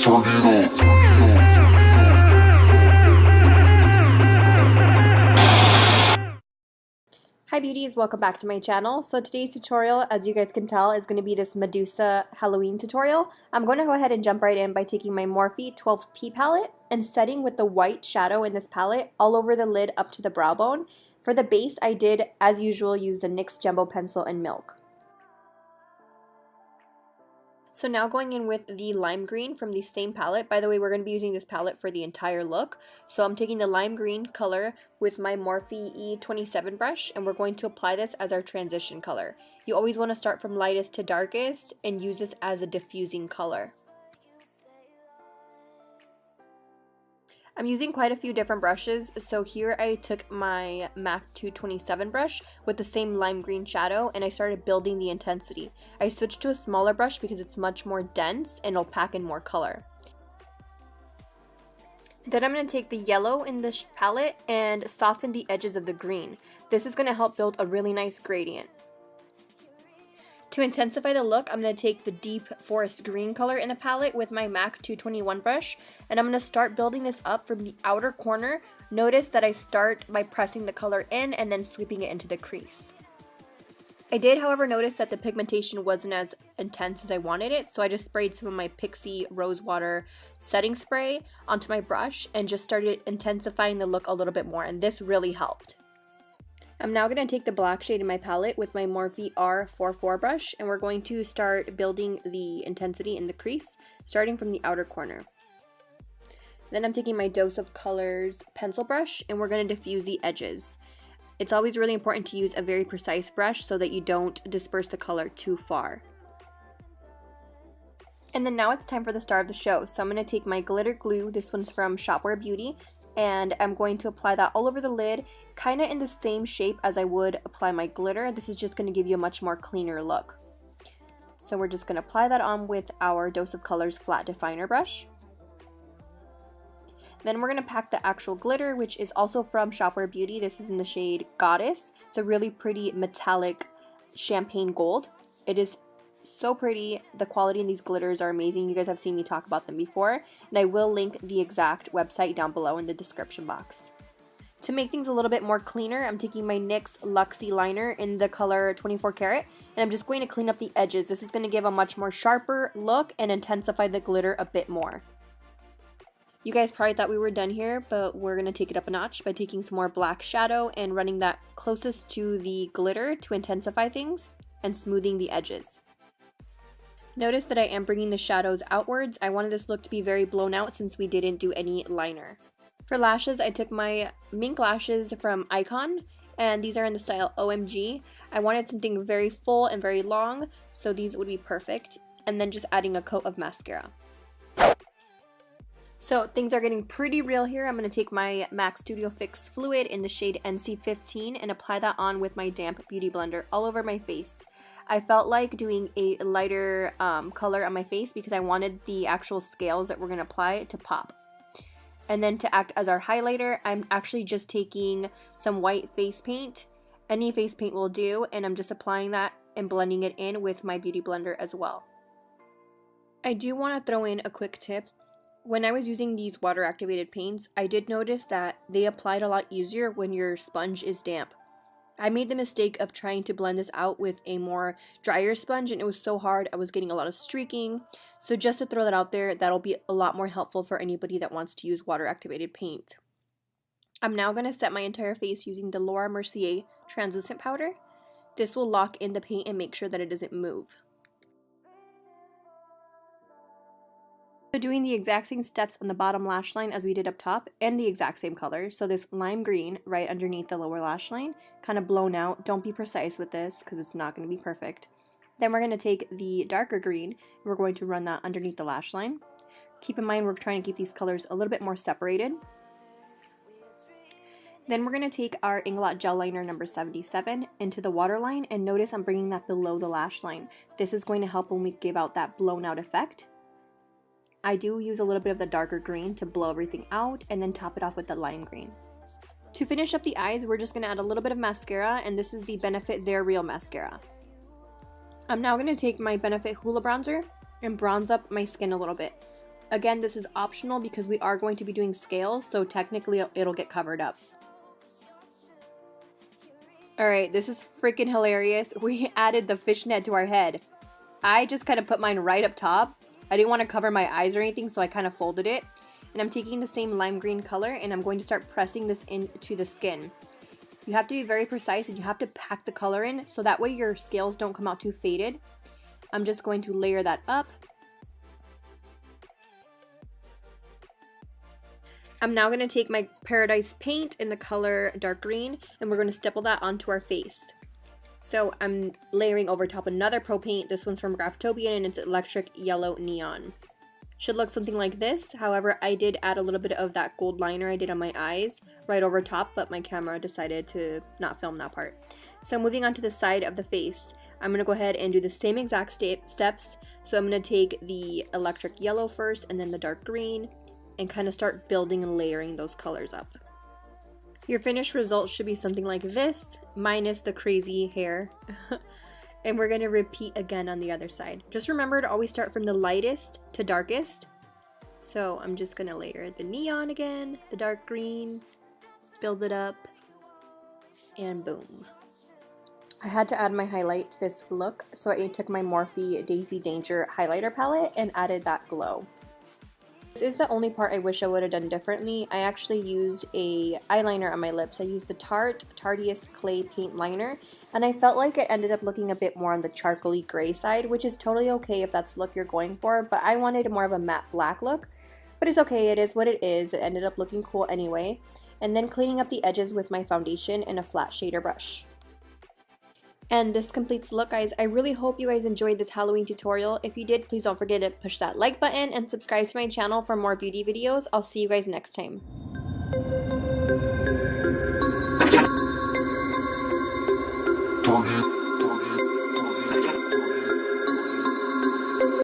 Hi beauties, welcome back to my channel. So today's tutorial, as you guys can tell, is going to be this Medusa Halloween tutorial. I'm going to go ahead and jump right in by taking my Morphe 12P palette and setting with the white shadow in this palette all over the lid up to the brow bone. For the base, I did, as usual, use the NYX Jumbo Pencil in Milk. So now going in with the lime green from the same palette. By the way, we're going to be using this palette for the entire look. So I'm taking the lime green color with my Morphe E27 brush, and we're going to apply this as our transition color. You always want to start from lightest to darkest and use this as a diffusing color. I'm using quite a few different brushes, so here I took my MAC 227 brush with the same lime green shadow and I started building the intensity. I switched to a smaller brush because it's much more dense and it'll pack in more color. Then I'm going to take the yellow in the palette and soften the edges of the green. This is going to help build a really nice gradient. To intensify the look, I'm going to take the deep forest green color in the palette with my MAC 221 brush, and I'm going to start building this up from the outer corner. Notice that I start by pressing the color in and then sweeping it into the crease. I did, however, notice that the pigmentation wasn't as intense as I wanted it, so I just sprayed some of my Pixie Rose Water setting spray onto my brush and just started intensifying the look a little bit more, and this really helped. I'm now going to take the black shade in my palette with my Morphe R44 brush, and we're going to start building the intensity in the crease, starting from the outer corner. Then I'm taking my Dose of Colors pencil brush, and we're going to diffuse the edges. It's always really important to use a very precise brush so that you don't disperse the color too far. And then now it's time for the star of the show. So I'm going to take my glitter glue, this one's from Shopware Beauty, and I'm going to apply that all over the lid, kind of in the same shape as I would apply my glitter. This is just going to give you a much more cleaner look. So we're just going to apply that on with our Dose of Colors flat definer brush. Then we're going to pack the actual glitter, which is also from Shopware Beauty. This is in the shade Goddess. It's a really pretty metallic champagne gold. It is so pretty. The quality in these glitters are amazing. You guys have seen me talk about them before, and I will link the exact website down below in the description box. To make things a little bit more cleaner, I'm taking my NYX Luxie liner in the color 24 karat, and I'm just going to clean up the edges. This is going to give a much more sharper look and intensify the glitter a bit more. You guys probably thought we were done here, but we're going to take it up a notch by taking some more black shadow and running that closest to the glitter to intensify things and smoothing the edges. Notice that I am bringing the shadows outwards. I wanted this look to be very blown out since we didn't do any liner. For lashes, I took my mink lashes from Icon, and these are in the style OMG. I wanted something very full and very long, so these would be perfect. And then just adding a coat of mascara. So things are getting pretty real here. I'm going to take my MAC Studio Fix Fluid in the shade NC15 and apply that on with my damp beauty blender all over my face. I felt like doing a lighter color on my face because I wanted the actual scales that we're going to apply to pop. And then to act as our highlighter, I'm actually just taking some white face paint. Any face paint will do, and I'm just applying that and blending it in with my beauty blender as well. I do want to throw in a quick tip. When I was using these water activated paints, I did notice that they applied a lot easier when your sponge is damp. I made the mistake of trying to blend this out with a more drier sponge, and it was so hard. I was getting a lot of streaking. So just to throw that out there, that'll be a lot more helpful for anybody that wants to use water activated paint. I'm now going to set my entire face using the Laura Mercier translucent powder. This will lock in the paint and make sure that it doesn't move. So doing the exact same steps on the bottom lash line as we did up top, and the exact same color. So this lime green right underneath the lower lash line, kind of blown out. Don't be precise with this because it's not going to be perfect. Then we're going to take the darker green and we're going to run that underneath the lash line. Keep in mind we're trying to keep these colors a little bit more separated. Then we're going to take our Inglot Gel Liner number 77 into the waterline, and notice I'm bringing that below the lash line. This is going to help when we give out that blown out effect. I do use a little bit of the darker green to blow everything out and then top it off with the lime green. To finish up the eyes, we're just going to add a little bit of mascara, and this is the Benefit They're Real mascara. I'm now going to take my Benefit Hoola Bronzer and bronze up my skin a little bit. Again, this is optional because we are going to be doing scales, so technically it'll get covered up. Alright, this is freaking hilarious. We added the fishnet to our head. I just kind of put mine right up top. I didn't want to cover my eyes or anything, so I kind of folded it. And I'm taking the same lime green color and I'm going to start pressing this into the skin. You have to be very precise and you have to pack the color in so that way your scales don't come out too faded. I'm just going to layer that up. I'm now going to take my Paradise paint in the color dark green and we're going to stipple that onto our face. So I'm layering over top another pro paint. This one's from Graftobian and it's electric yellow neon. Should look something like this. However, I did add a little bit of that gold liner I did on my eyes right over top, but my camera decided to not film that part. So moving on to the side of the face, I'm going to go ahead and do the same exact steps. So I'm going to take the electric yellow first and then the dark green and kind of start building and layering those colors up. Your finished result should be something like this, minus the crazy hair. And we're going to repeat again on the other side. Just remember to always start from the lightest to darkest. So I'm just going to layer the neon again, the dark green, build it up, and boom. I had to add my highlight to this look, so I took my Morphe Daisy Danger highlighter palette and added that glow. This is the only part I wish I would have done differently. I actually used a eyeliner on my lips. I used the Tarte Tarteist Clay Paint Liner, and I felt like it ended up looking a bit more on the charcoaly gray side, which is totally okay if that's the look you're going for, but I wanted more of a matte black look. But it's okay, it is what it is. It ended up looking cool anyway. And then cleaning up the edges with my foundation and a flat shader brush. And this completes the look, guys. I really hope you guys enjoyed this Halloween tutorial. If you did, please don't forget to push that like button and subscribe to my channel for more beauty videos. I'll see you guys next time. Don't